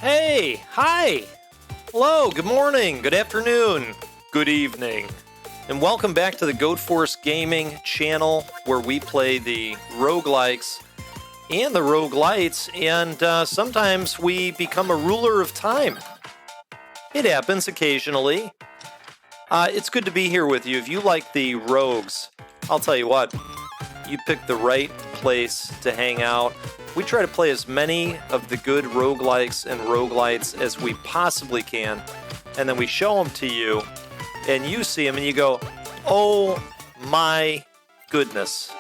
Hey, hi, hello, good morning, good afternoon, good evening, and welcome back to the Goat Force Gaming channel where we play the roguelikes and the roguelites, and sometimes we become a ruler of time. It happens occasionally. It's good to be here with you. If you like the rogues, I'll tell you what, you picked the right place to hang out. We try to play as many of the good roguelikes and roguelites as we possibly can, and then we show them to you, and you see them, and you go, oh my goodness.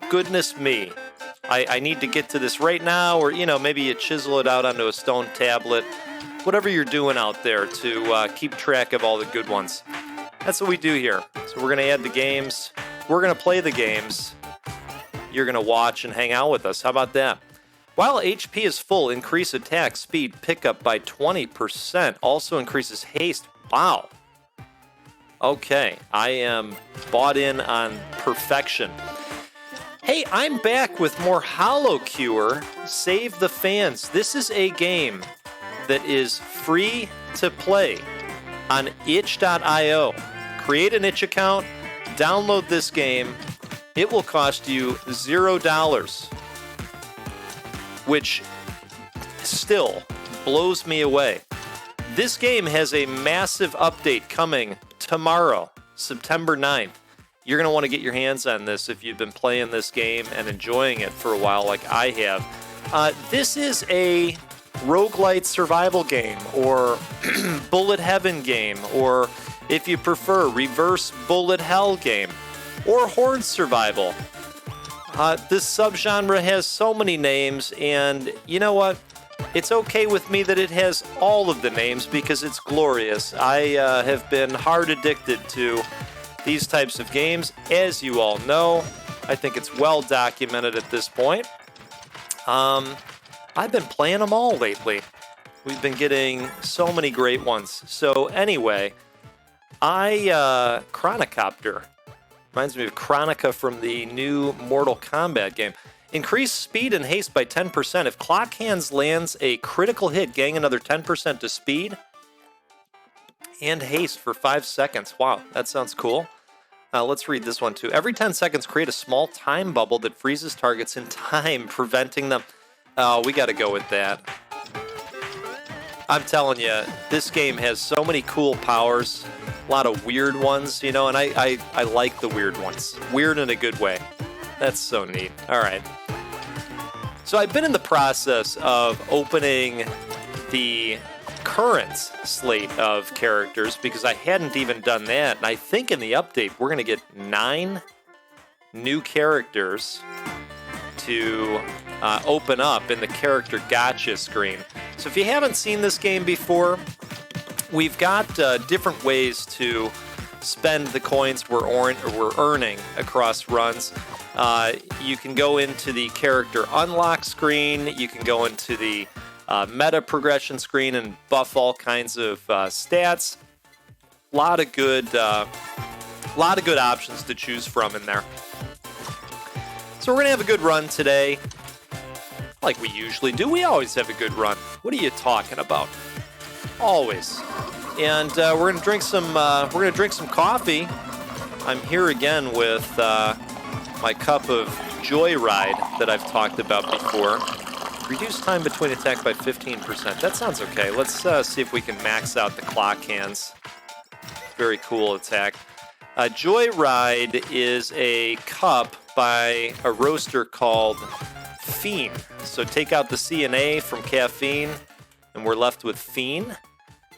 Goodness me. I need to get to this right now, or, maybe you chisel it out onto a stone tablet. Whatever you're doing out there to keep track of all the good ones. That's what we do here. So we're going to add the games. We're going to play the games. You're going to watch and hang out with us. How about that? While HP is full, increase attack speed pickup by 20%. Also increases haste. Wow. Okay, I am bought in on perfection. Hey, I'm back with more HoloCure. Save the fans. This is a game that is free to play on itch.io. Create an itch account, download this game. It will cost you $0, which still blows me away. This game has a massive update coming tomorrow, September 9th. You're going to want to get your hands on this if you've been playing this game and enjoying it for a while like I have. This is a roguelite survival game, or bullet heaven game, or if you prefer, reverse bullet hell game, or horde survival. This subgenre has so many names, and you know what? It's okay with me that it has all of the names because it's glorious. I have been hard addicted to these types of games, as you all know. I think it's well documented at this point. I've been playing them all lately. We've been getting so many great ones. So anyway, Chronicopter. Reminds me of Chronica from the new Mortal Kombat game. Increase speed and haste by 10%. If Clock Hands lands a critical hit, gain another 10% to speed and haste for 5 seconds. Wow, that sounds cool. Let's read this one too. Every 10 seconds, create a small time bubble that freezes targets in time, preventing them. Oh, we got to go with that. I'm telling you, this game has so many cool powers. A lot of weird ones, and I like the weird ones. Weird in a good way. That's so neat. All right. So I've been in the process of opening the current slate of characters because I hadn't even done that. And I think in the update, we're going to get 9 new characters to open up in the character gotcha screen. So if you haven't seen this game before, we've got different ways to spend the coins we're earning across runs. You can go into the character unlock screen. You can go into the meta progression screen and buff all kinds of stats. A lot of good options to choose from in there. So we're gonna have a good run today, like we usually do. We always have a good run. What are you talking about? Always. And we're gonna drink some. We're gonna drink some coffee. I'm here again with my cup of Joyride that I've talked about before. Reduce time between attacks by 15%. That sounds okay. Let's see if we can max out the clock hands. Very cool attack. Joyride is a cup by a roaster called Fiend. So take out the C and A from caffeine, and we're left with Fiend.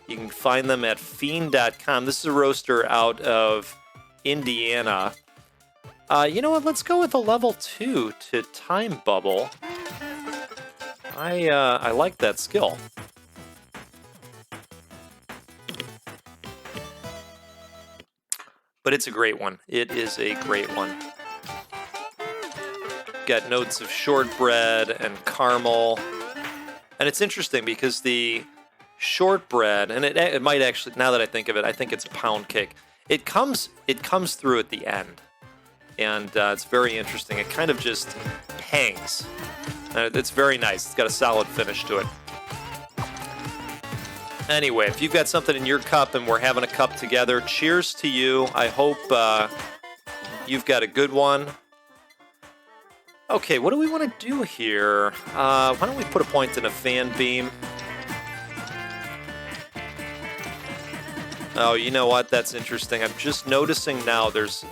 You can find them at fiend.com. This is a roaster out of Indiana. You know what? Let's go with a level 2 to time bubble. I like that skill. But it's a great one. It is a great one. Got notes of shortbread and caramel. And it's interesting because the shortbread, and it might actually, now that I think of it, I think it's pound cake. It comes through at the end. And it's very interesting. It kind of just hangs. It's very nice. It's got a solid finish to it. Anyway, if you've got something in your cup and we're having a cup together, cheers to you. I hope you've got a good one. Okay, what do we want to do here? Why don't we put a point in a fan beam? Oh, you know what? That's interesting. I'm just noticing now there's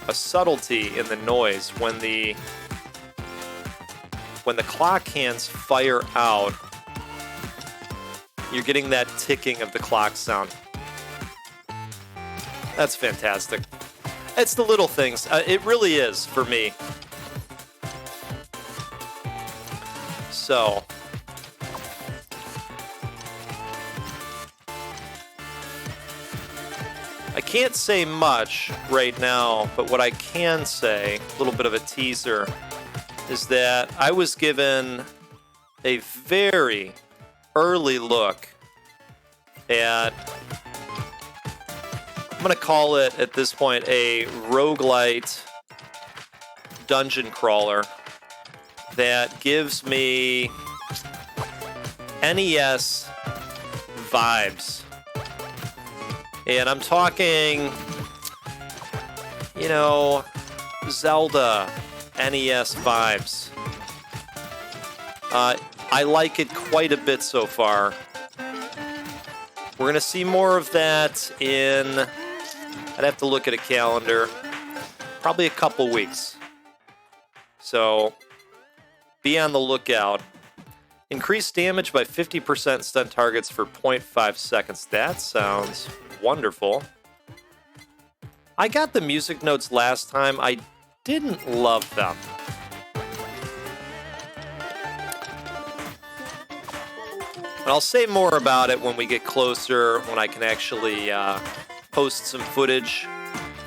a subtlety in the noise when the clock hands fire out. You're getting that ticking of the clock sound. That's fantastic. It's the little things. It really is for me. So, I can't say much right now, but what I can say, a little bit of a teaser, is that I was given a very early look at, I'm going to call it at this point a roguelite dungeon crawler that gives me NES vibes. And I'm talking, you know, Zelda NES vibes. I like it quite a bit so far. We're going to see more of that in, I'd have to look at a calendar, probably a couple weeks. So be on the lookout. Increase damage by 50%, stun targets for 0.5 seconds. That sounds wonderful. I got the music notes last time. I didn't love them. And I'll say more about it when we get closer, when I can actually post some footage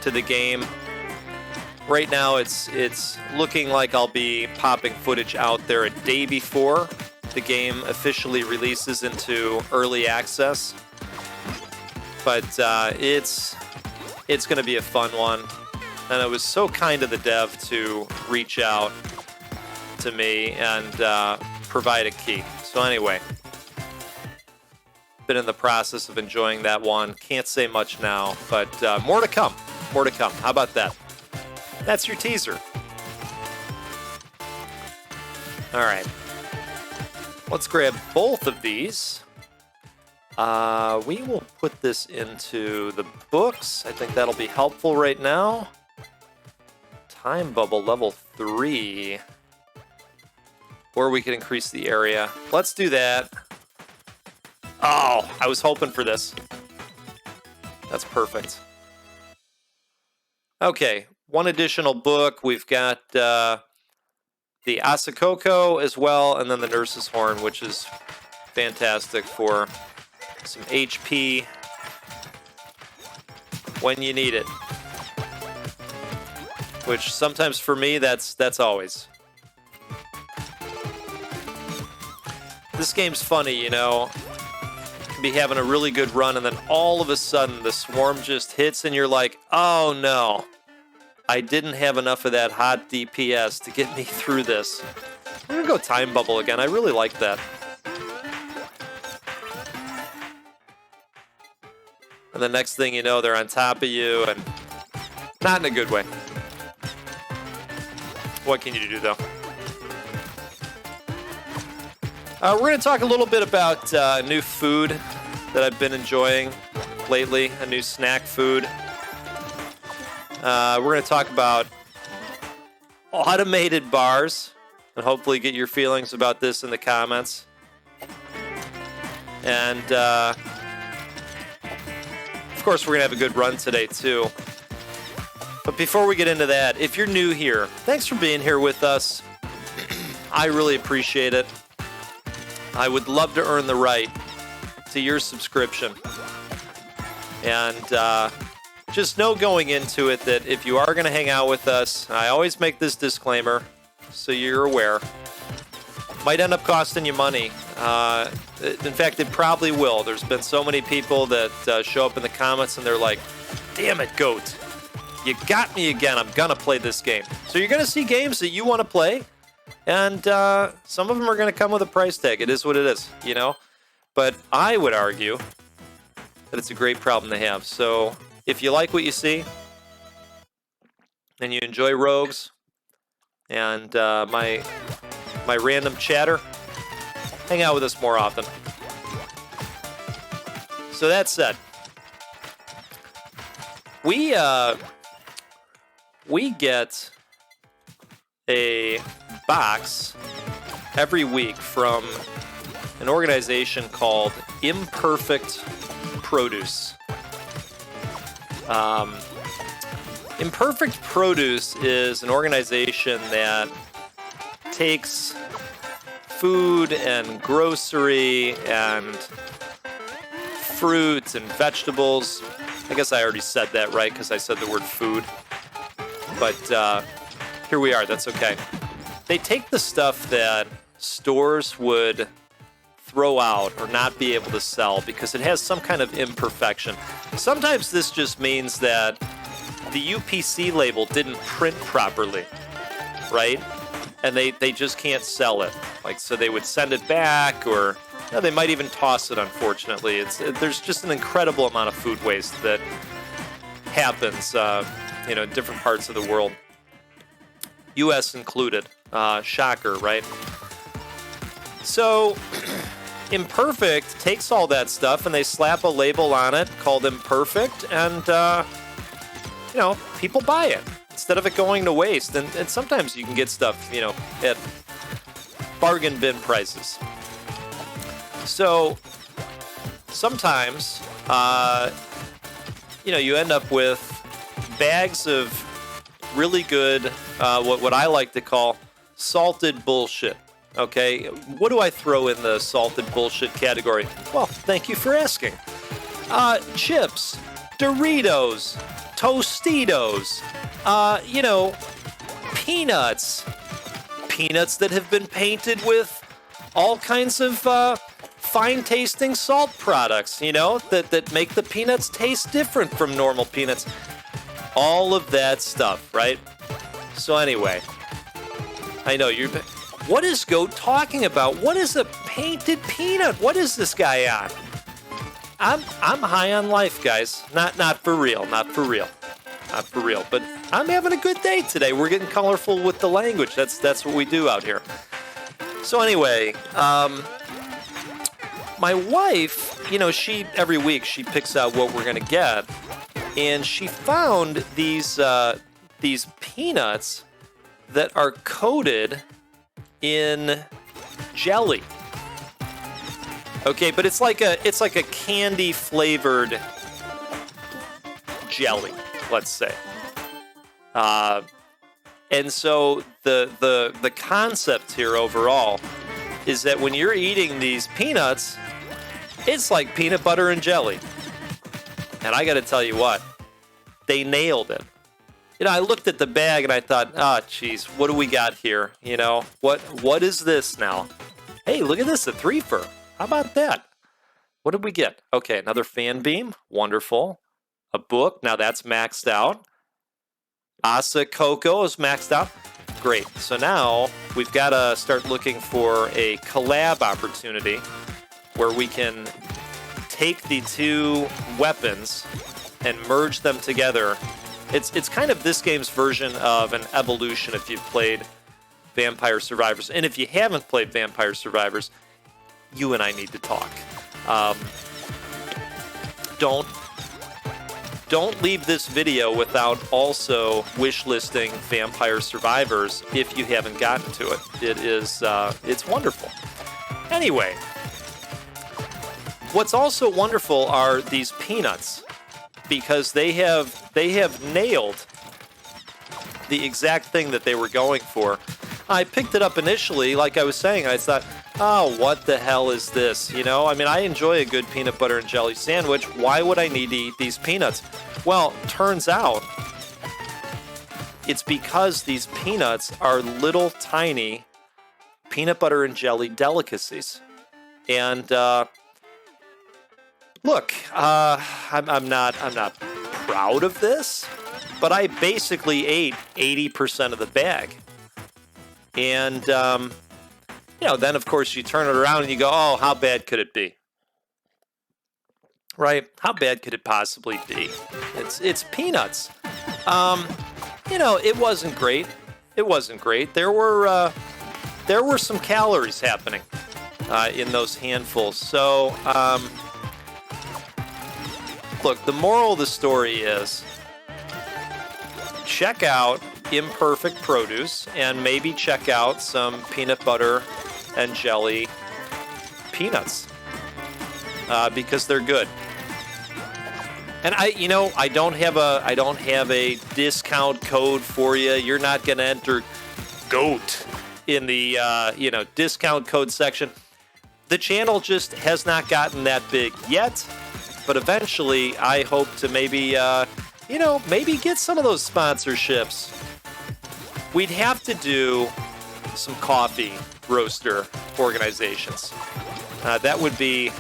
to the game. Right now, it's looking like I'll be popping footage out there a day before the game officially releases into early access. But it's going to be a fun one. And it was so kind of the dev to reach out to me and provide a key. So anyway, been in the process of enjoying that one. Can't say much now, but more to come. More to come. How about that? That's your teaser. All right. Let's grab both of these. We will put this into the books. I think that'll be helpful right now. Time bubble level 3. Or we could increase the area. Let's do that. Oh, I was hoping for this. That's perfect. Okay, one additional book. We've got the Asakoko as well, and then the Nurse's Horn, which is fantastic for some HP when you need it. Which sometimes for me, that's always. This game's funny, you know. You can be having a really good run, and then all of a sudden the swarm just hits, and you're like, oh no. I didn't have enough of that hot DPS to get me through this. I'm gonna go Time Bubble again. I really like that. And the next thing you know, they're on top of you, and not in a good way. What can you do, though? We're going to talk a little bit about new food that I've been enjoying lately, a new snack food. We're going to talk about automated bars, and hopefully get your feelings about this in the comments. And, of course, we're going to have a good run today, too. But before we get into that, if you're new here, thanks for being here with us. I really appreciate it. I would love to earn the right to your subscription. And just know going into it that if you are going to hang out with us, I always make this disclaimer so you're aware, might end up costing you money. In fact, it probably will. There's been so many people that show up in the comments and they're like, damn it, Goat. You got me again. I'm going to play this game. So you're going to see games that you want to play. And some of them are going to come with a price tag. It is what it is, you know. But I would argue that it's a great problem to have. So if you like what you see, and you enjoy rogues, and my random chatter, hang out with us more often. So that said, we get a box every week from an organization called Imperfect Produce. Imperfect Produce is an organization that takes food and grocery and fruits and vegetables. I guess I already said that right because I said the word food. But here we are. That's okay. They take the stuff that stores would throw out or not be able to sell because it has some kind of imperfection. Sometimes this just means that the UPC label didn't print properly, right? And they just can't sell it. Like, so they would send it back, or they might even toss it, unfortunately. There's just an incredible amount of food waste that happens, in different parts of the world. U.S. included. Shocker, right? So Imperfect takes all that stuff and they slap a label on it called Imperfect, and people buy it instead of it going to waste. And sometimes you can get stuff, at bargain bin prices. So sometimes, you end up with bags of really good, what I like to call salted bullshit. Okay, what do I throw in the salted bullshit category? Well, thank you for asking. Chips, Doritos, Tostitos, peanuts that have been painted with all kinds of fine-tasting salt products, that make the peanuts taste different from normal peanuts. All of that stuff, right? So anyway, I know you're... What is Goat talking about? What is a painted peanut? What is this guy on? I'm high on life, guys. Not for real. Not for real. But I'm having a good day today. We're getting colorful with the language. That's what we do out here. So anyway, my wife, she every week she picks out what we're gonna get, and she found these peanuts that are coated in jelly. Okay, but it's like a candy flavored jelly, let's say. And so the concept here overall is that when you're eating these peanuts, it's like peanut butter and jelly. And I got to tell you what, they nailed it. I looked at the bag and I thought, geez, what do we got here? What is this now? Hey, look at this, a threefer. How about that? What did we get? Okay, another fan beam. Wonderful. A book. Now that's maxed out. Asa Coco is maxed out. Great. So now we've got to start looking for a collab opportunity where we can take the two weapons and merge them together. It's kind of this game's version of an evolution if you've played Vampire Survivors. And if you haven't played Vampire Survivors, you and I need to talk. Don't leave this video without also wish listing Vampire Survivors if you haven't gotten to it. It's wonderful. Anyway, what's also wonderful are these peanuts, because they have nailed the exact thing that they were going for. I picked it up initially, like I was saying, I thought, oh, what the hell is this? I enjoy a good peanut butter and jelly sandwich. Why would I need to eat these peanuts? Well, turns out it's because these peanuts are little tiny peanut butter and jelly delicacies. And look, I'm not proud of this, but I basically ate 80% of the bag. And then of course you turn it around and you go, oh, how bad could it be? right? How bad could it possibly be? It's peanuts. It wasn't great. It wasn't great. There were some calories happening in those handfuls. So, look, the moral of the story is check out Imperfect Produce and maybe check out some peanut butter and jelly peanuts because they're good. And I don't have a discount code for you. You're not going to enter GOAT in the discount code section. The channel just has not gotten that big yet, but eventually I hope to maybe get some of those sponsorships. We'd have to do some coffee roaster organizations. That would be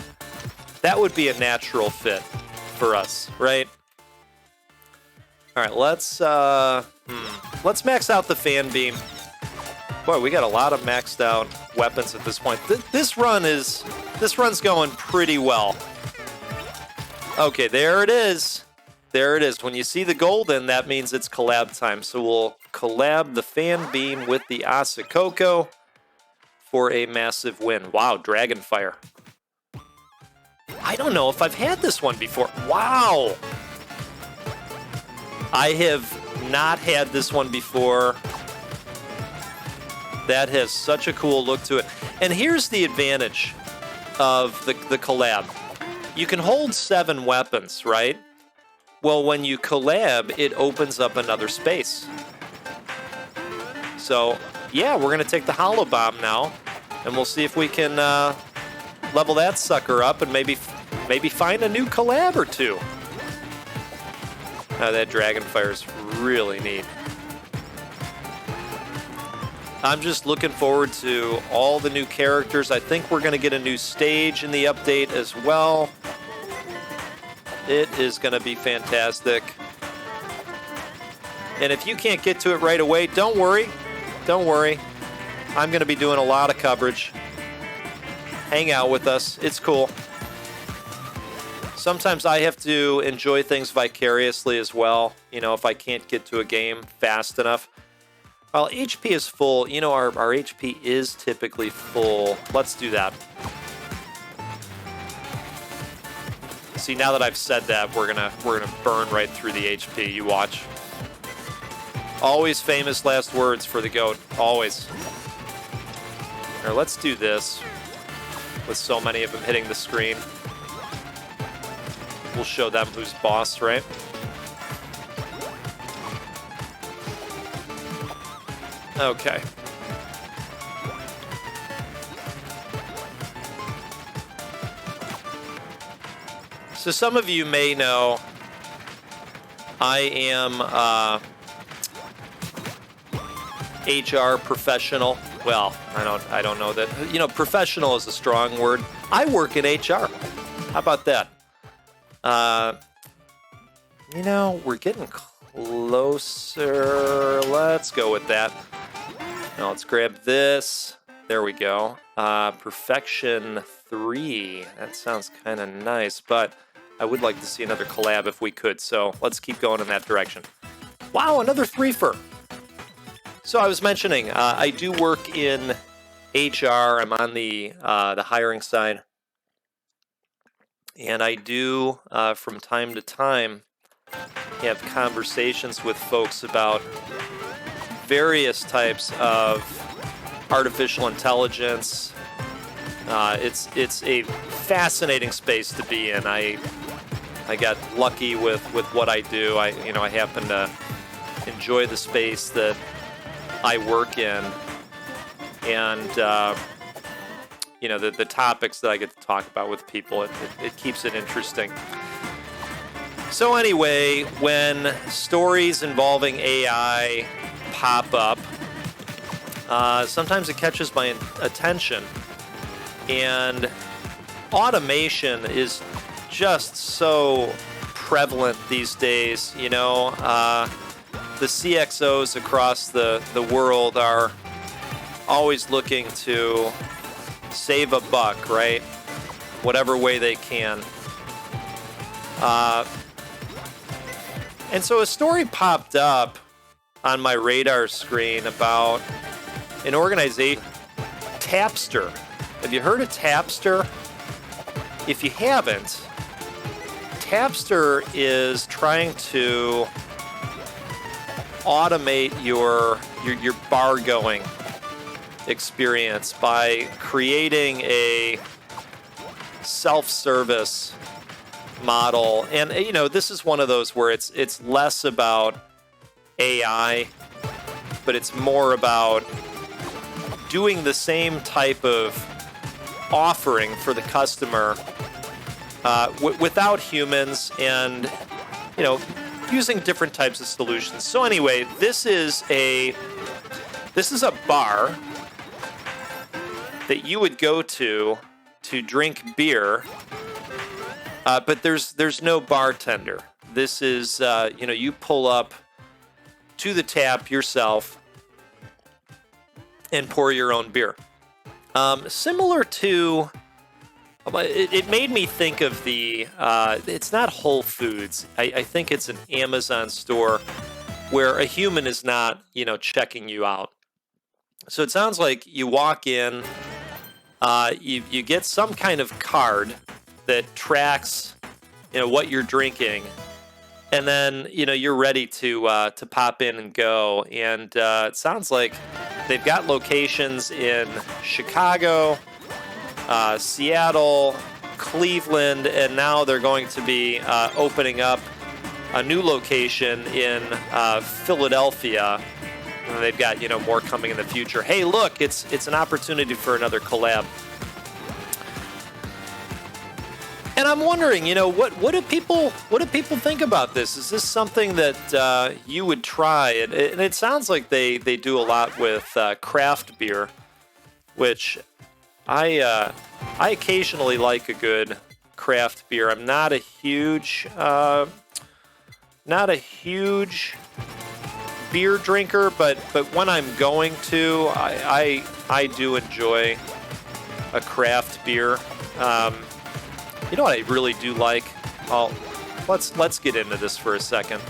a natural fit for us, right? All right, let's max out the fan beam. Boy, we got a lot of maxed out weapons at this point. This run's going pretty well. Okay, there it is. There it is. When you see the golden, that means it's collab time. So we'll collab the fan beam with the Asakoko for a massive win. Wow, Dragonfire. I don't know if I've had this one before. Wow. I have not had this one before. That has such a cool look to it. And here's the advantage of the collab. You can hold 7 weapons, right? Well, when you collab, it opens up another space. So, yeah, we're going to take the Holo Bomb now, and we'll see if we can level that sucker up and maybe find a new collab or two. That Dragonfire is really neat. I'm just looking forward to all the new characters. I think we're going to get a new stage in the update as well. It is going to be fantastic. And if you can't get to it right away, don't worry. Don't worry. I'm going to be doing a lot of coverage. Hang out with us. It's cool. Sometimes I have to enjoy things vicariously as well. If I can't get to a game fast enough. While HP is full, our HP is typically full. Let's do that. See, now that I've said that, we're gonna burn right through the HP. You watch. Always famous last words for the GOAT. Always. All right, let's do this. With so many of them hitting the screen. We'll show them who's boss, right? Okay. So some of you may know I am HR professional. Well, I don't know that. Professional is a strong word. I work in HR. How about that? We're getting closer. Let's go with that. Now let's grab this. There we go. Perfection 3. That sounds kind of nice, but I would like to see another collab if we could, so let's keep going in that direction. Wow, another threefer. So I was mentioning, I do work in HR. I'm on the hiring side. And I do, from time to time, have conversations with folks about various types of artificial intelligence. It's a fascinating space to be in. I got lucky with what I do. I happen to enjoy the space that I work in, and the topics that I get to talk about with people. It keeps it interesting. So anyway, when stories involving AI pop up, sometimes it catches my attention. And automation is just so prevalent these days. The CXOs across the world are always looking to save a buck, right? Whatever way they can. And so a story popped up on my radar screen about an organization, Tapster. Have you heard of Tapster? If you haven't, Tapster is trying to automate your bar going experience by creating a self-service model. And you know, this is one of those where it's less about AI, but it's more about doing the same type of offering for the customer without humans, and you know, using different types of solutions. So anyway, this is a bar that you would go to drink beer, but there's no bartender. This is you know, you pull up to the tap yourself and pour your own beer. Similar to, it made me think of the, it's not Whole Foods. I think it's an Amazon store where a human is not, you know, checking you out. So it sounds like you walk in, you get some kind of card that tracks, you know, what you're drinking, and then, you know, you're ready to pop in and go. And it sounds like they've got locations in Chicago, Seattle, Cleveland, and now they're going to be opening up a new location in Philadelphia. And they've got, you know, more coming in the future. Hey, look, it's an opportunity for another collab. And I'm wondering, you know, what do people think about this? Is this something that you would try? And it sounds like they do a lot with craft beer, which I occasionally like a good craft beer. I'm not a huge beer drinker, but when I'm going to, I do enjoy a craft beer. You know what I really do like? Let's get into this for a second.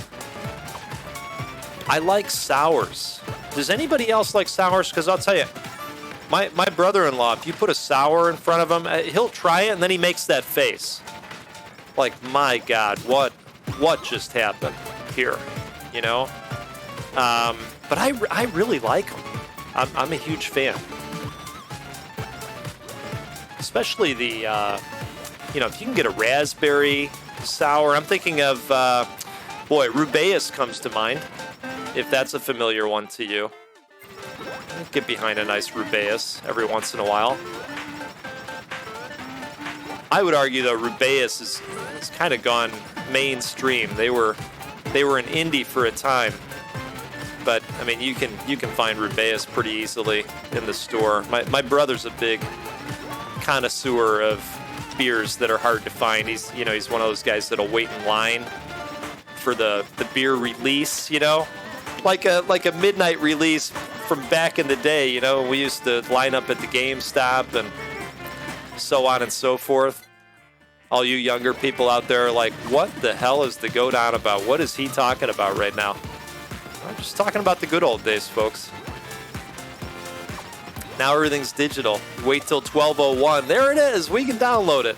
I like sours. Does anybody else like sours? Because I'll tell you, my brother-in-law, if you put a sour in front of him, he'll try it and then he makes that face. Like, my God, what just happened here? You know? But I really like them. I'm a huge fan. Especially the, you know, if you can get a raspberry sour. I'm thinking of, boy, Rubeus comes to mind, if that's a familiar one to you. I'd get behind a nice Rubeus every once in a while. I would argue, though, Rubeus has kind of gone mainstream. They were an indie for a time. But, I mean, you can find Rubeus pretty easily in the store. My brother's a big connoisseur of beers that are hard to find. He's one of those guys that'll wait in line for the beer release, you know, like a midnight release from back in the day. You know, we used to line up at the GameStop and so on and so forth. All you younger people out there are like, what the hell is the goat on about? What is he talking about right now? I'm just talking about the good old days, folks. Now everything's digital. Wait till 12:01. There it is. We can download it.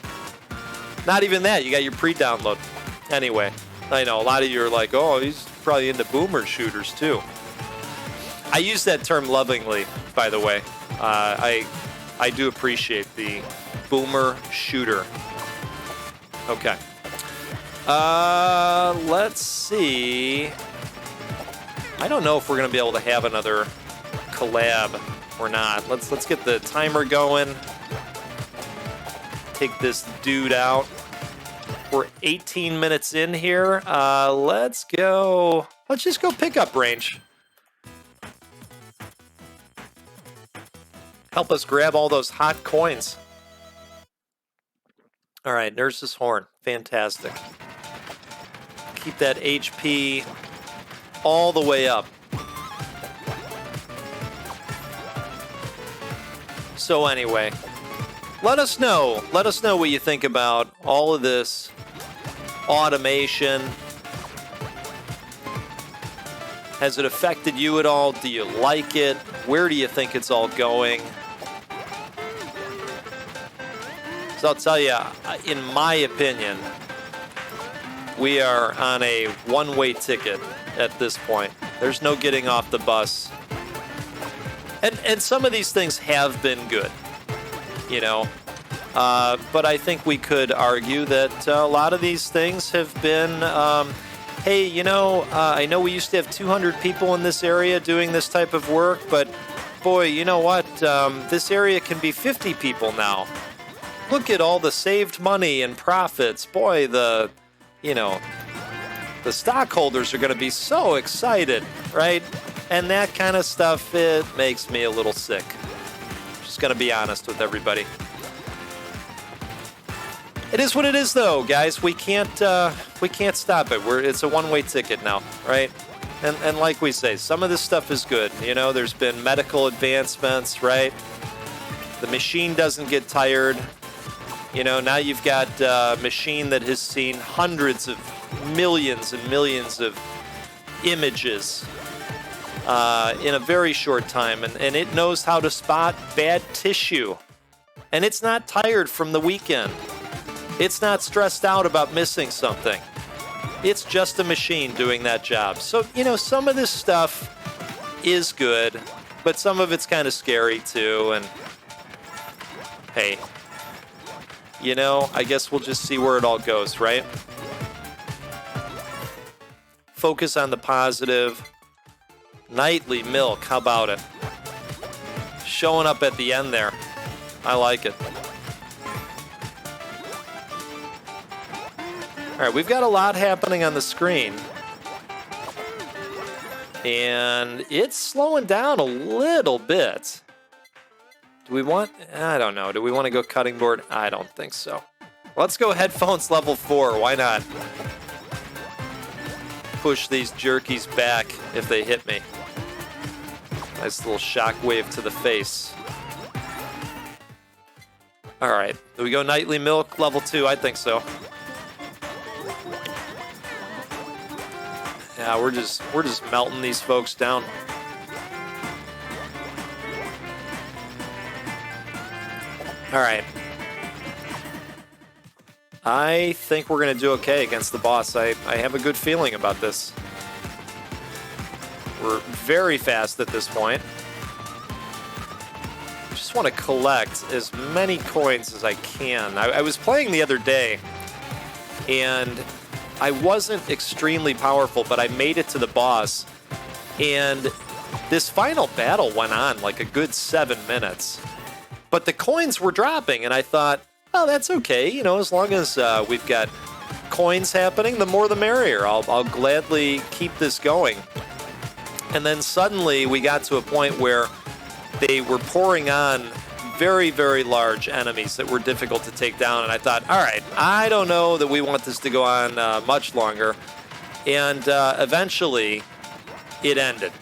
Not even that. You got your pre-download. Anyway, I know a lot of you are like, oh, he's probably into boomer shooters too. I use that term lovingly, by the way. I do appreciate the boomer shooter. Okay. Let's see. I don't know if we're going to be able to have another collab or not. Let's get the timer going. Take this dude out. We're 18 minutes in here. Let's go. Let's just go pickup range. Help us grab all those hot coins. All right, Nurse's Horn. Fantastic. Keep that HP all the way up. So anyway, let us know what you think about all of this automation. Has it affected you at all? Do you like it? Where do you think it's all going? So I'll tell you, in my opinion, we are on a one-way ticket at this point. There's no getting off the bus. And some of these things have been good, you know. But I think we could argue that a lot of these things have been, hey, you know, I know we used to have 200 people in this area doing this type of work, but boy, you know what? This area can be 50 people now. Look at all the saved money and profits. Boy, the stockholders are going to be so excited, right? And that kind of stuff, it makes me a little sick. Just going to be honest with everybody. It is what it is, though, guys. We can't stop it. It's a one-way ticket now, right? And like we say, some of this stuff is good. You know, there's been medical advancements, right? The machine doesn't get tired. You know, now you've got a machine that has seen hundreds of millions and millions of images in a very short time, and it knows how to spot bad tissue. And it's not tired from the weekend. It's not stressed out about missing something. It's just a machine doing that job. So, you know, some of this stuff is good, but some of it's kind of scary too. And hey, you know, I guess we'll just see where it all goes, right? Focus on the positive. Nightly milk, how about it? Showing up at the end there. I like it. All right, we've got a lot happening on the screen. And it's slowing down a little bit. Do we want, I don't know, do we want to go cutting board? I don't think so. Let's go headphones level 4, why not? Push these jerkies back if they hit me. Nice little shock wave to the face. All right, do we go nightly milk level 2? I think so. Yeah, we're just melting these folks down. All right. I think we're going to do okay against the boss. I have a good feeling about this. We're very fast at this point. Just want to collect as many coins as I can. I was playing the other day, and I wasn't extremely powerful, but I made it to the boss. And this final battle went on like a good 7 minutes. But the coins were dropping, and I thought, oh, that's okay. You know, as long as we've got coins happening, the more the merrier. I'll gladly keep this going. And then suddenly we got to a point where they were pouring on very, very large enemies that were difficult to take down. And I thought, all right, I don't know that we want this to go on much longer. And eventually it ended.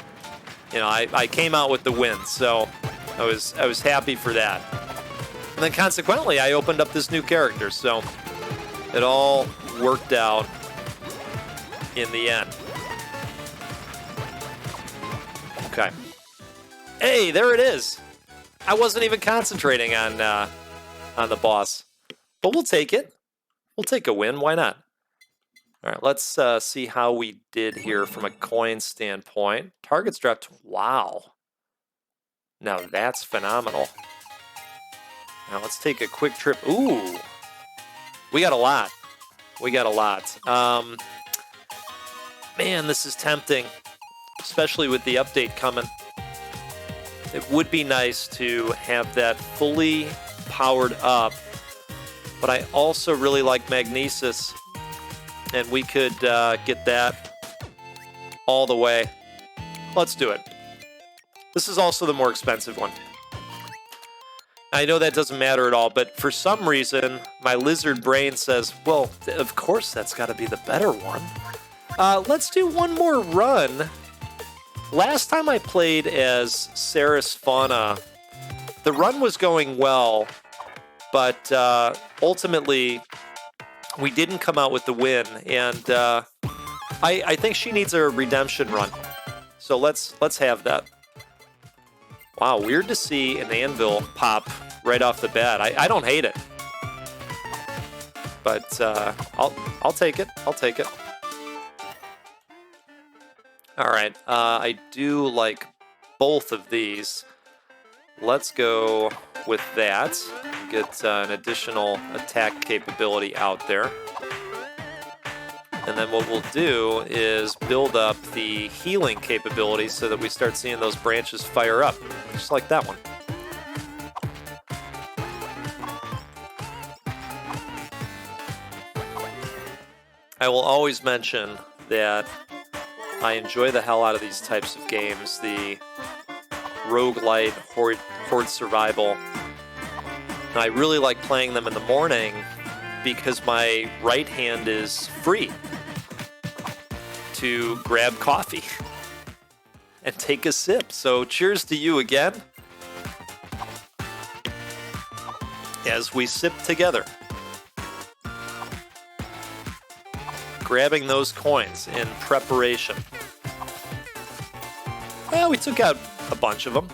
You know, I came out with the win, so I was happy for that. And then consequently, I opened up this new character, so it all worked out in the end. Okay. Hey, there it is. I wasn't even concentrating on the boss, but we'll take it. We'll take a win. Why not? All right, let's see how we did here from a coin standpoint. Targets dropped. Wow. Now that's phenomenal. Now let's take a quick trip. Ooh, we got a lot. We got a lot. Man, this is tempting, especially with the update coming. It would be nice to have that fully powered up, but I also really like Magnesis, and we could get that all the way. Let's do it. This is also the more expensive one. I know that doesn't matter at all, but for some reason, my lizard brain says, well, of course that's got to be the better one. Let's do one more run. Last time I played as Ceres Fauna, the run was going well, but ultimately we didn't come out with the win, and I think she needs a redemption run. So let's have that. Wow, weird to see an anvil pop right off the bat. I don't hate it, but I'll take it. I'll take it. All right, I do like both of these. Let's go with that. Get an additional attack capability out there. And then what we'll do is build up the healing capability so that we start seeing those branches fire up, just like that one. I will always mention that I enjoy the hell out of these types of games, the Roguelite, Horde survival. And I really like playing them in the morning because my right hand is free to grab coffee and take a sip. So cheers to you again as we sip together. Grabbing those coins in preparation. Well, we took out a bunch of them.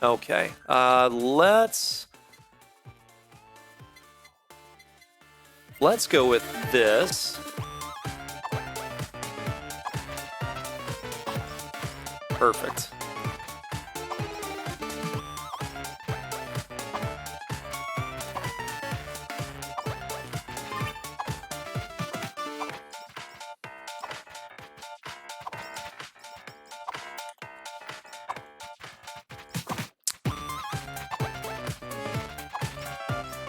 Okay, let's go with this. Perfect.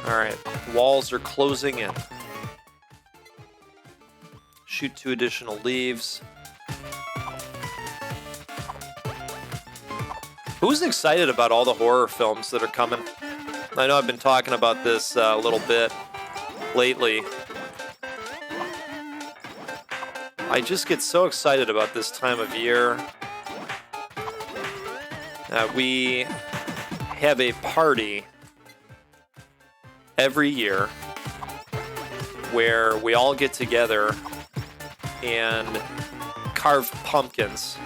All right, walls are closing in. Shoot 2 additional leaves. Who's excited about all the horror films that are coming? I know I've been talking about this a little bit lately. I just get so excited about this time of year. We have a party every year where we all get together and carve pumpkins.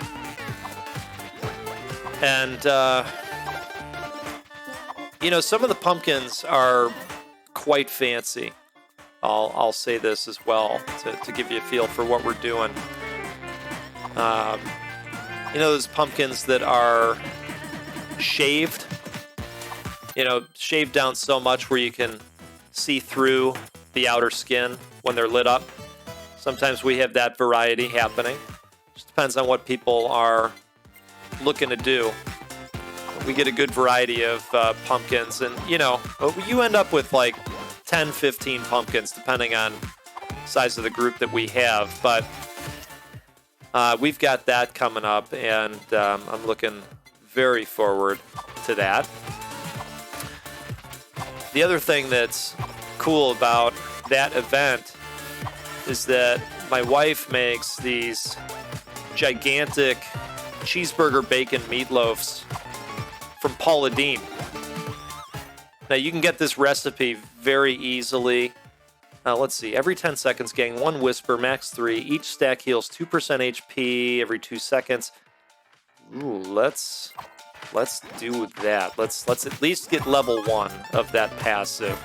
And, you know, some of the pumpkins are quite fancy. I'll say this as well to give you a feel for what we're doing. You know, those pumpkins that are shaved, you know, shaved down so much where you can see through the outer skin when they're lit up. Sometimes we have that variety happening. Just depends on what people are looking to do. We get a good variety of pumpkins, and you know, you end up with like 10, 15 pumpkins depending on size of the group that we have. But we've got that coming up, and I'm looking very forward to that. The other thing that's cool about that event is that my wife makes these gigantic cheeseburger bacon meatloafs from Paula Deen. Now you can get this recipe very easily. Let's see, every 10 seconds, gang, 1 whisper, max 3. Each stack heals 2% HP every 2 seconds. Ooh, let's do that. Let's at least get level 1 of that passive.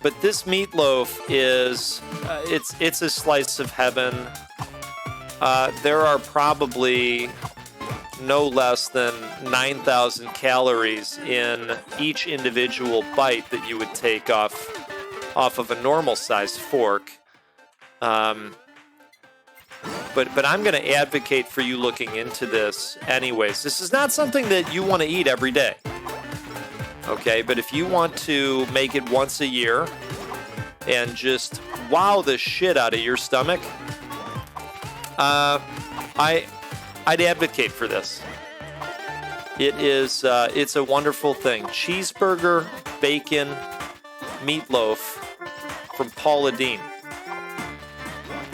But this meatloaf is it's a slice of heaven. There are probably no less than 9,000 calories in each individual bite that you would take off of a normal sized fork. But I'm going to advocate for you looking into this anyways. This is not something that you want to eat every day. Okay, but if you want to make it once a year and just wow the shit out of your stomach, I'd advocate for this. It's a wonderful thing. Cheeseburger, bacon, meatloaf from Paula Deen.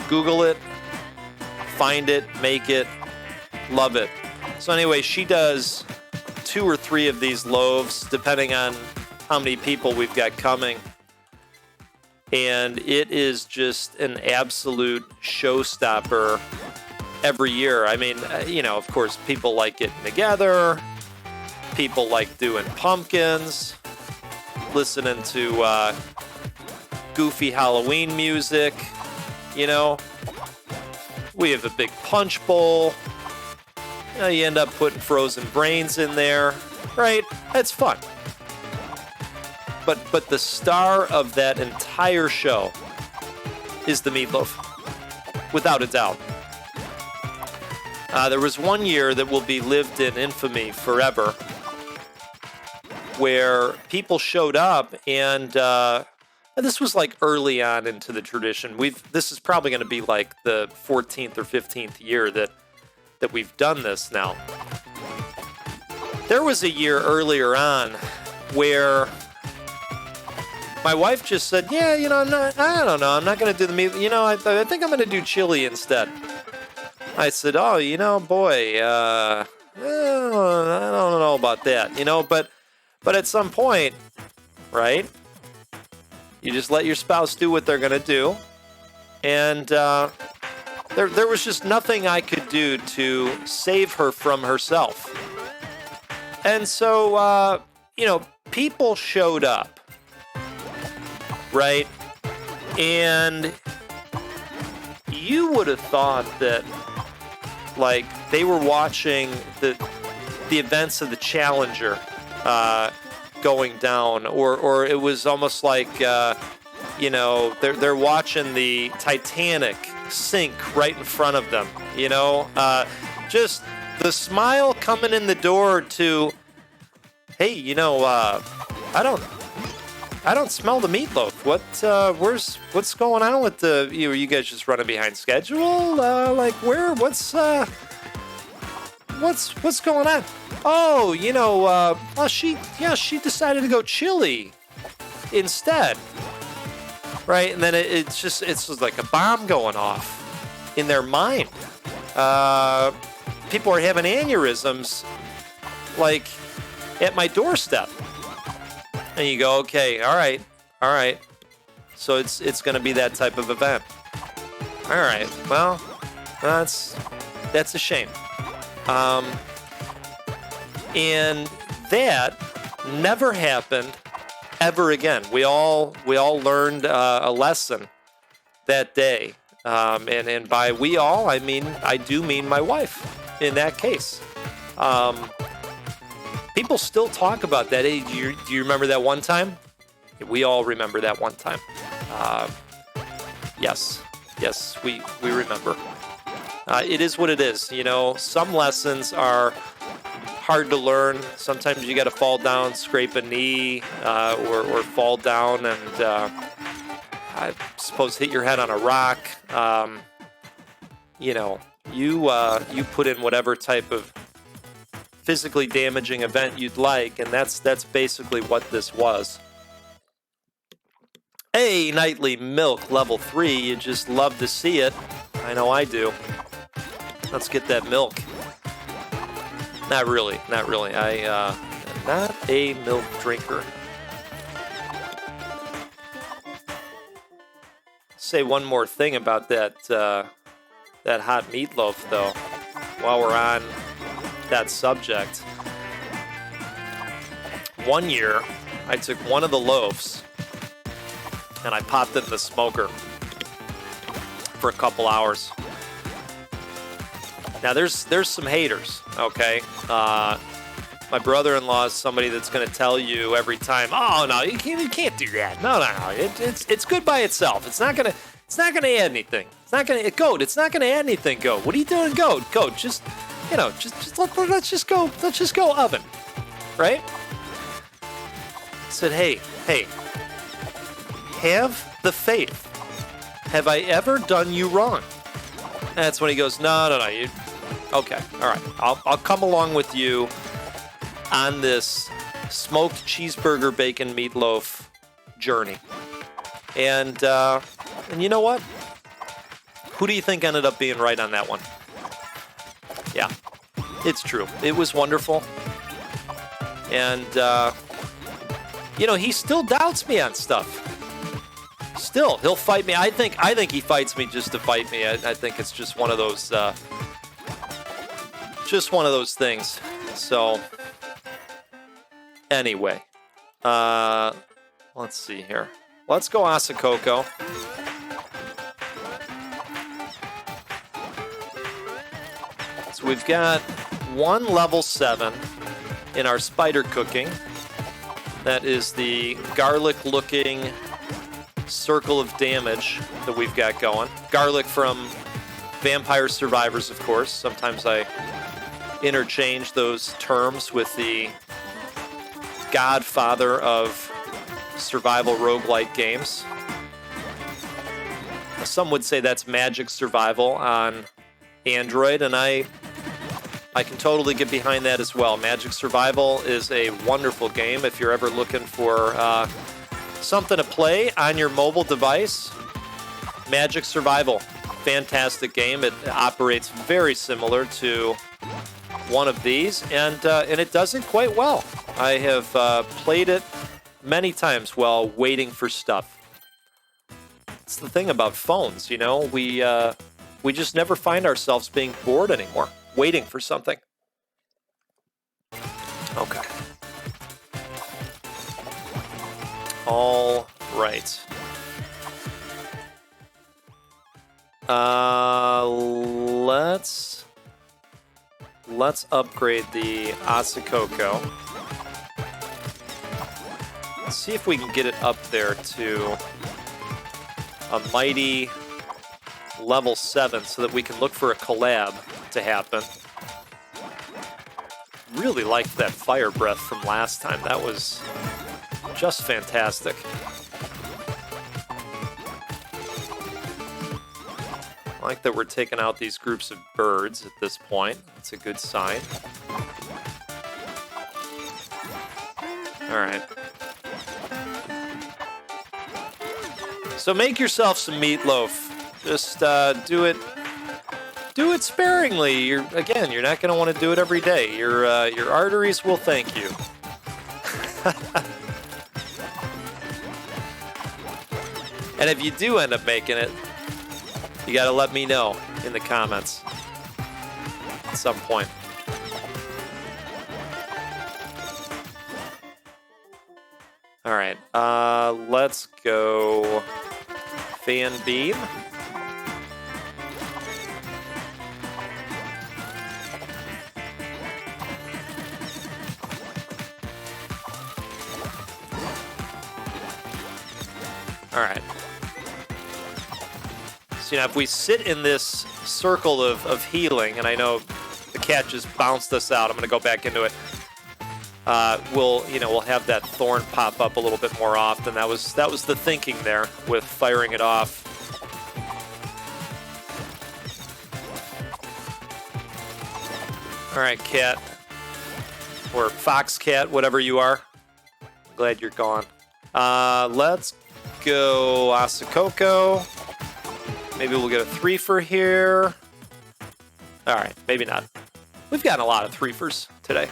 Google it, find it, make it, love it. So anyway, she does 2 or 3 of these loaves, depending on how many people we've got coming. And it is just an absolute showstopper every year. I mean, of course, people like getting together. People like doing pumpkins, listening to goofy Halloween music. We have a big punch bowl. You end up putting frozen brains in there, right? That's fun. But the star of that entire show is the meatloaf, without a doubt. There was one year that will be lived in infamy forever, where people showed up, and this was like early on into the tradition. This is probably going to be like the 14th or 15th year that we've done this now. There was a year earlier on where my wife just said, yeah, I don't know, I'm not going to do the meat. I think I'm going to do chili instead. I said, boy, I don't know about that, but at some point, right, you just let your spouse do what they're going to do. And there was just nothing I could do to save her from herself. And so, people showed up. Right? And you would have thought that, like, they were watching the events of the Challenger going down, or it was almost like, they're watching the Titanic sink right in front of them, just the smile coming in the door to, hey, I don't smell the meatloaf. What's going on with are you guys just running behind schedule? What's going on? Oh, she decided to go chili instead. Right? And then it's just like a bomb going off in their mind. People are having aneurysms, like, at my doorstep. And you go, okay, all right. So it's going to be that type of event. All right, well, that's a shame. And that never happened ever again. We all learned a lesson that day. And by we all, I do mean my wife in that case. People still talk about that. Hey, do you remember that one time? We all remember that one time. Yes, we remember. It is what it is. Some lessons are hard to learn. Sometimes you got to fall down, scrape a knee, or fall down and I suppose hit your head on a rock. You put in whatever type of physically damaging event you'd like, and that's basically what this was. Hey, Nightly Milk, level 3, you just love to see it. I know I do. Let's get that milk. Not really. I am not a milk drinker. Say one more thing about that hot meatloaf, though, while we're on that subject. One year, I took one of the loaves and I popped it in the smoker for a couple hours. Now, there's some haters, okay? My brother-in-law is somebody that's going to tell you every time, oh, no, you can't do that. No. It's good by itself. It's not gonna add anything. It's not gonna add anything, Goat. What are you doing, Goat? Goat, let's just go oven, right? I said, hey, have the faith. Have I ever done you wrong? And that's when he goes, no, okay, all right. I'll come along with you on this smoked cheeseburger bacon meatloaf journey. And you know what? Who do you think ended up being right on that one? Yeah, it's true. It was wonderful. And you know, he still doubts me on stuff. Still, he'll fight me. I think he fights me just to fight me. I think it's just one of those things. So anyway, let's see here. Let's go Asakoko. So we've got one level 7 in our spider cooking. That is the garlic-looking circle of damage that we've got going. Garlic from Vampire Survivors, of course. Sometimes I interchange those terms with the godfather of survival roguelite games. Some would say that's Magic Survival on Android, and I can totally get behind that as well. Magic Survival is a wonderful game if you're ever looking for something to play on your mobile device. Magic Survival, fantastic game. It operates very similar to one of these, and it does it quite well. I have played it many times while waiting for stuff. It's the thing about phones, you know, we just never find ourselves being bored anymore, waiting for something. Okay. All right. Let's upgrade the Asakoko. Let's see if we can get it up there to a mighty level 7 so that we can look for a collab to happen. Really liked that fire breath from last time. That was just fantastic. I like that we're taking out these groups of birds at this point. That's a good sign. All right. So make yourself some meatloaf. Just do it sparingly. You're not going to want to do it every day. Your arteries will thank you. And if you do end up making it, you got to let me know in the comments at some point. All right, let's go fan beam. All right. So, you know, if we sit in this circle of healing, and I know the cat just bounced us out, I'm going to go back into it. We'll have that thorn pop up a little bit more often. That was the thinking there with firing it off. All right, cat, or fox cat, whatever you are. Glad you're gone. Let's go Asakoko. Maybe we'll get a 3-fer here. All right, maybe not. We've gotten a lot of 3-fers today.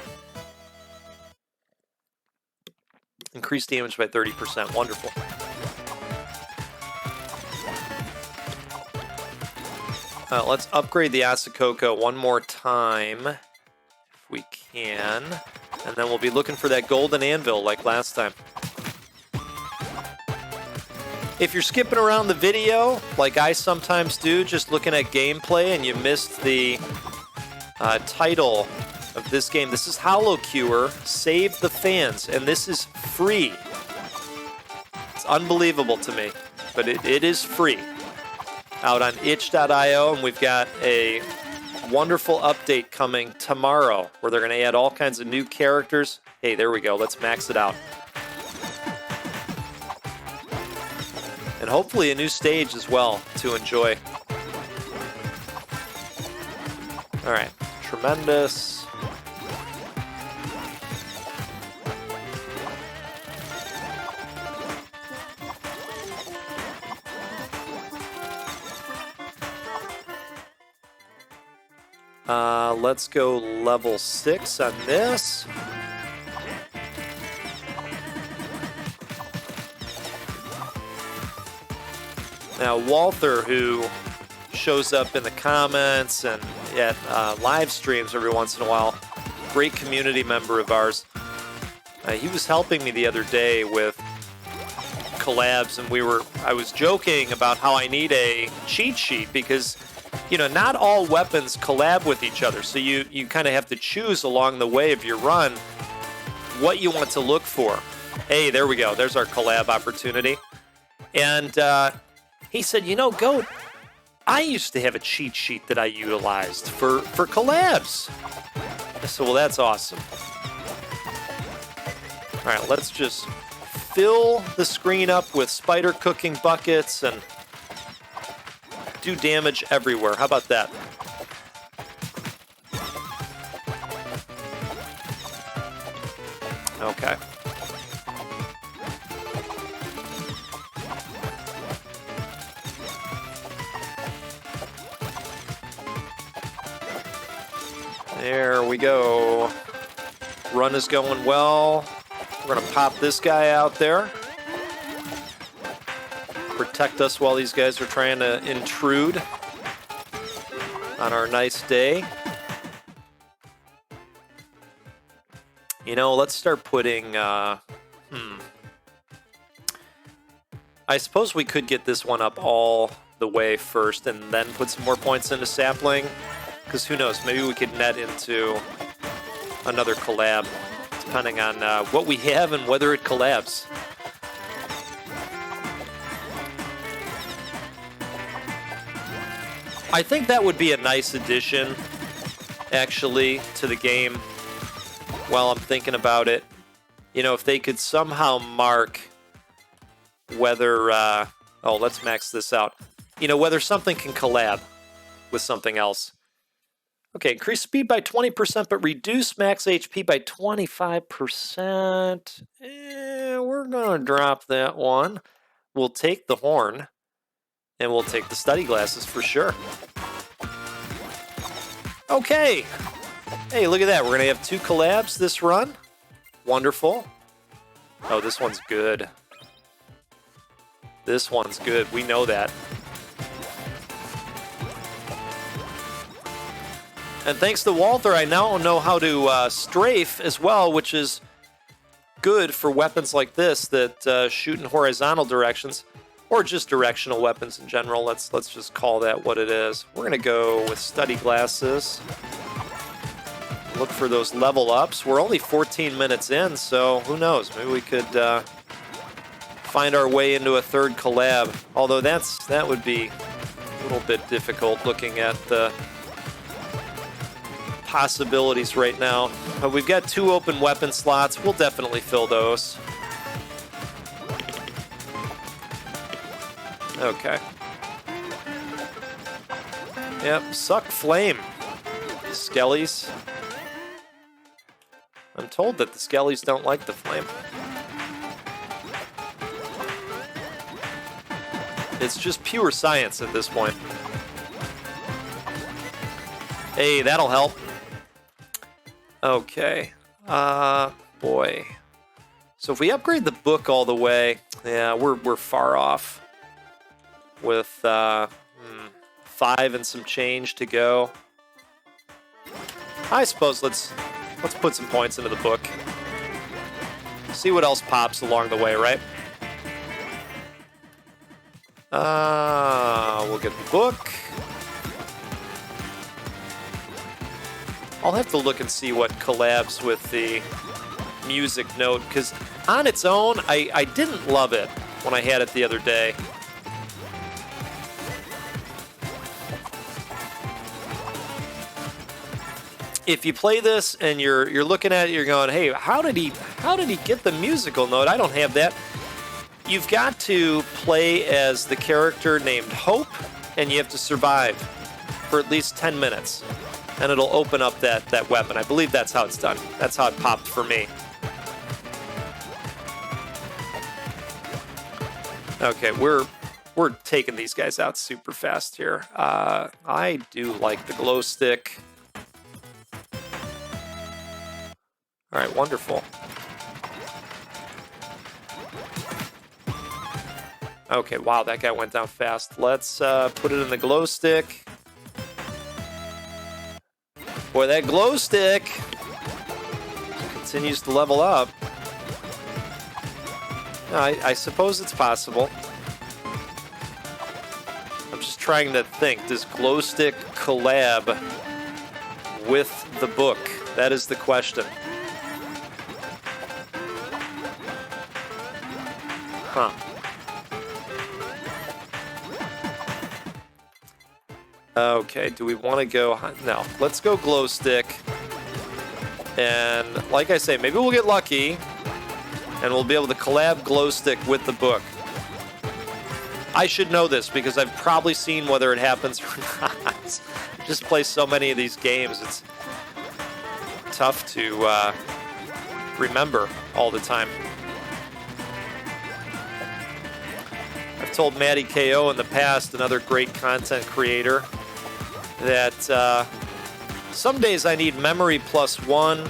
Increased damage by 30%. Wonderful. Let's upgrade the Asakoko one more time, if we can. And then we'll be looking for that golden anvil like last time. If you're skipping around the video, like I sometimes do, just looking at gameplay, and you missed the title of this game, this is HoloCure, Save the Fans, and this is free. It's unbelievable to me, but it is free. Out on itch.io, and we've got a wonderful update coming tomorrow where they're going to add all kinds of new characters. Hey, there we go. Let's max it out. And hopefully a new stage as well to enjoy. All right, tremendous. Let's go level 6 on this. Now, Walther, who shows up in the comments and at live streams every once in a while, great community member of ours, he was helping me the other day with collabs, and I was joking about how I need a cheat sheet because, you know, not all weapons collab with each other, so you kind of have to choose along the way of your run what you want to look for. Hey, there we go. There's our collab opportunity. And he said, you know, Goat, I used to have a cheat sheet that I utilized for collabs. I said, well, that's awesome. All right, let's just fill the screen up with spider cooking buckets and do damage everywhere. How about that? Okay. There we go. Run is going well. We're going to pop this guy out there. Protect us while these guys are trying to intrude on our nice day. You know, let's start putting... I suppose we could get this one up all the way first and then put some more points into sapling. Because who knows, maybe we could net into another collab, depending on what we have and whether it collabs. I think that would be a nice addition, actually, to the game while I'm thinking about it. You know, if they could somehow mark whether... oh, let's max this out. You know, whether something can collab with something else. Okay, increase speed by 20%, but reduce max HP by 25%. We're going to drop that one. We'll take the horn, and we'll take the study glasses for sure. Okay. Hey, look at that. We're going to have 2 collabs this run. Wonderful. Oh, this one's good. This one's good. We know that. And thanks to Walther, I now know how to strafe as well, which is good for weapons like this that shoot in horizontal directions, or just directional weapons in general. Let's just call that what it is. We're going to go with study glasses. Look for those level ups. We're only 14 minutes in, so who knows? Maybe we could find our way into a third collab. Although that would be a little bit difficult looking at the possibilities right now. But we've got 2 open weapon slots. We'll definitely fill those. Okay. Yep, suck flame. Skellies. I'm told that the Skellies don't like the flame. It's just pure science at this point. Hey, that'll help. Okay. Boy. So if we upgrade the book all the way, yeah, we're far off. With 5 and some change to go. I suppose let's put some points into the book. See what else pops along the way, right? We'll get the book. I'll have to look and see what collabs with the music note, because on its own, I didn't love it when I had it the other day. If you play this and you're looking at it, you're going, hey, how did he get the musical note? I don't have that. You've got to play as the character named Hope, and you have to survive for at least 10 minutes. And it'll open up that weapon. I believe that's how it's done. That's how it popped for me. Okay, we're taking these guys out super fast here. I do like the glow stick. All right, wonderful. Okay, wow, that guy went down fast. Let's put it in the glow stick. Boy, that glow stick continues to level up. I suppose it's possible. I'm just trying to think. Does glow stick collab with the book? That is the question. Huh. Okay, do we want to go? No, let's go glow stick. And like I say, maybe we'll get lucky and we'll be able to collab glow stick with the book. I should know this because I've probably seen whether it happens or not. Just play so many of these games, it's tough to remember all the time. I've told Matty KO in the past, another great content creator, that some days I need memory +1.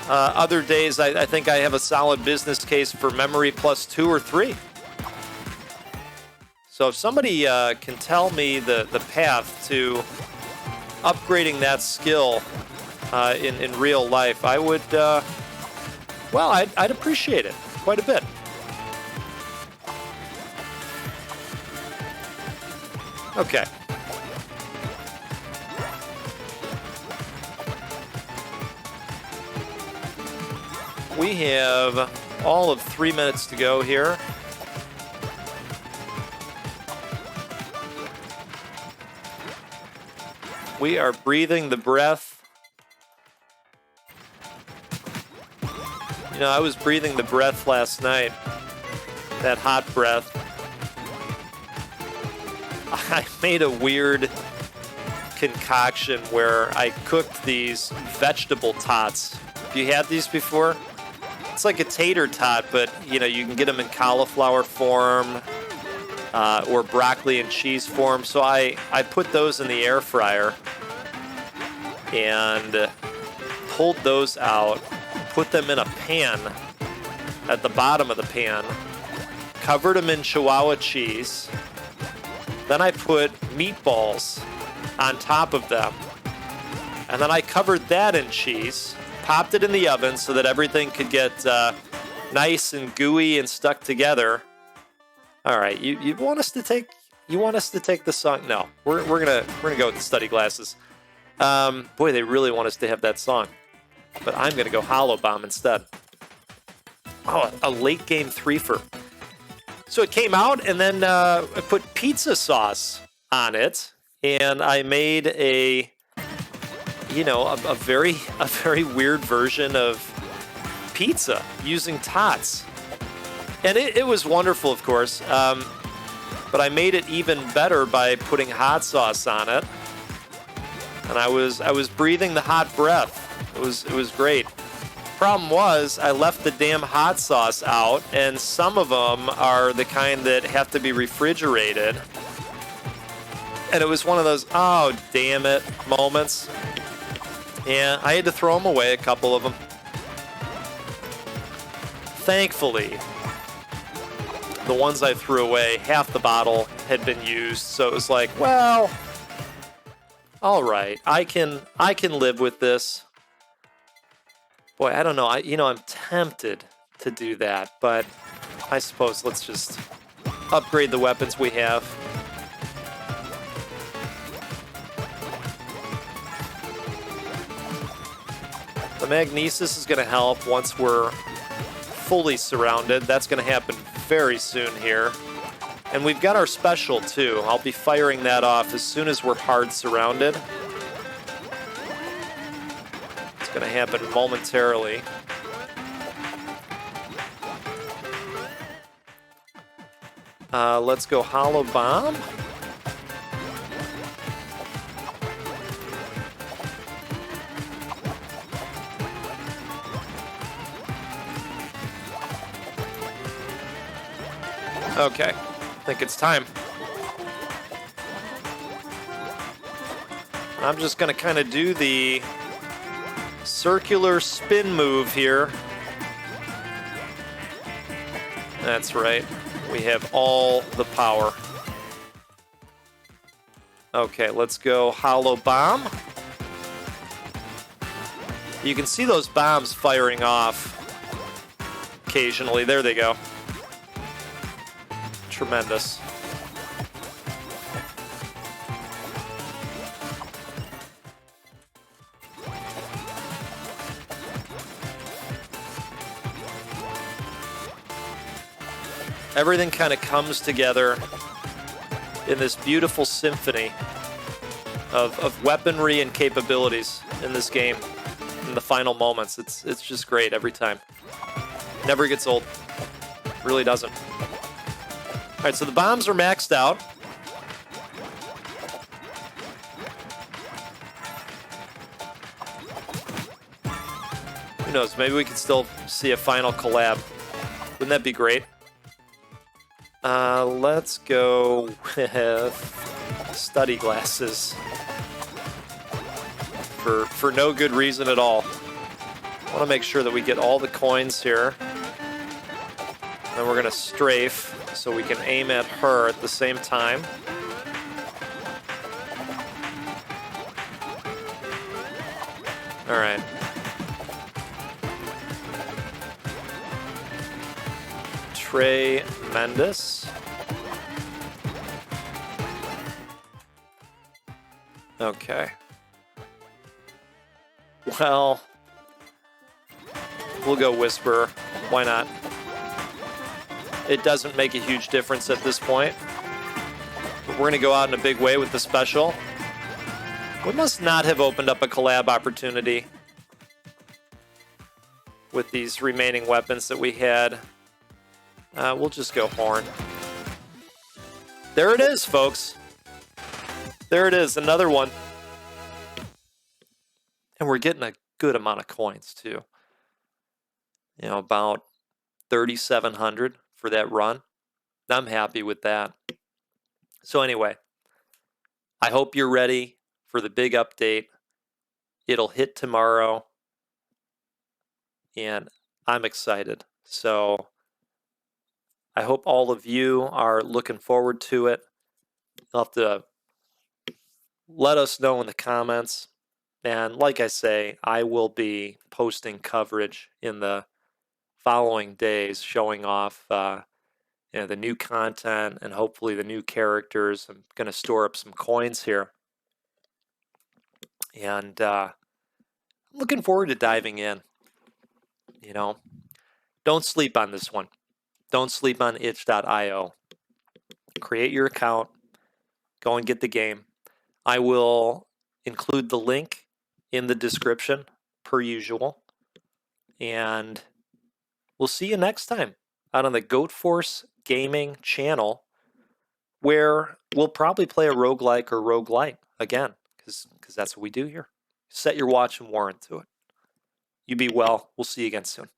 Other days I think I have a solid business case for memory +2 or 3. So if somebody can tell me the path to upgrading that skill in real life, I would, well, I'd appreciate it quite a bit. Okay. We have all of 3 minutes to go here. We are breathing the breath. You know, I was breathing the breath last night, that hot breath. I made a weird concoction where I cooked these vegetable tots. Have you had these before? It's like a tater tot, but you know, you can get them in cauliflower form or broccoli and cheese form. So I put those in the air fryer and pulled those out, put them in a pan at the bottom of the pan, covered them in Chihuahua cheese. Then I put meatballs on top of them. And then I covered that in cheese, popped it in the oven so that everything could get nice and gooey and stuck together. All right, you want us to take the song? No, we're gonna go with the study glasses. Boy, they really want us to have that song, but I'm gonna go Hollow Bomb instead. Oh, a late game threefer. So it came out, and then I put pizza sauce on it, and I made a very weird version of pizza using tots. And it was wonderful, of course, but I made it even better by putting hot sauce on it. And I was breathing the hot breath. It was great. Problem was, I left the damn hot sauce out, and some of them are the kind that have to be refrigerated. And it was one of those, oh, damn it, moments. And I had to throw them away, a couple of them. Thankfully, the ones I threw away, half the bottle had been used, so it was like, well, all right, I can live with this. Boy, I don't know. I'm tempted to do that, but I suppose let's just upgrade the weapons we have. The magnesis is going to help once we're fully surrounded. That's going to happen very soon here. And we've got our special, too. I'll be firing that off as soon as we're hard surrounded. Going to happen momentarily. Let's go Hollow Bomb. Okay, I think it's time. I'm just going to kind of do the circular spin move here. That's right. We have all the power. Okay, let's go Holo Bomb. You can see those bombs firing off occasionally. There they go. Tremendous. Everything kind of comes together in this beautiful symphony of weaponry and capabilities in this game. In the final moments, it's just great every time. Never gets old. Really doesn't. All right, so the bombs are maxed out. Who knows? Maybe we could still see a final collab. Wouldn't that be great? Let's go with study glasses. For no good reason at all. I want to make sure that we get all the coins here. Then we're going to strafe so we can aim at her at the same time. All right. Tremendous. Okay. Well, we'll go Whisperer. Why not? It doesn't make a huge difference at this point. But we're going to go out in a big way with the special. We must not have opened up a collab opportunity with these remaining weapons that we had. We'll just go Horn. There it is, folks. There it is, another one. And we're getting a good amount of coins, too. You know, about 3,700 for that run. I'm happy with that. So anyway, I hope you're ready for the big update. It'll hit tomorrow. And I'm excited. So I hope all of you are looking forward to it. You'll have to let us know in the comments. And like I say, I will be posting coverage in the following days showing off the new content and hopefully the new characters. I'm going to store up some coins here. And I'm looking forward to diving in. You know, don't sleep on this one. Don't sleep on itch.io. Create your account. Go and get the game. I will include the link in the description, per usual. And we'll see you next time out on the Goat Force Gaming channel, where we'll probably play a roguelike or roguelite again, because that's what we do here. Set your watch and warrant to it. You be well. We'll see you again soon.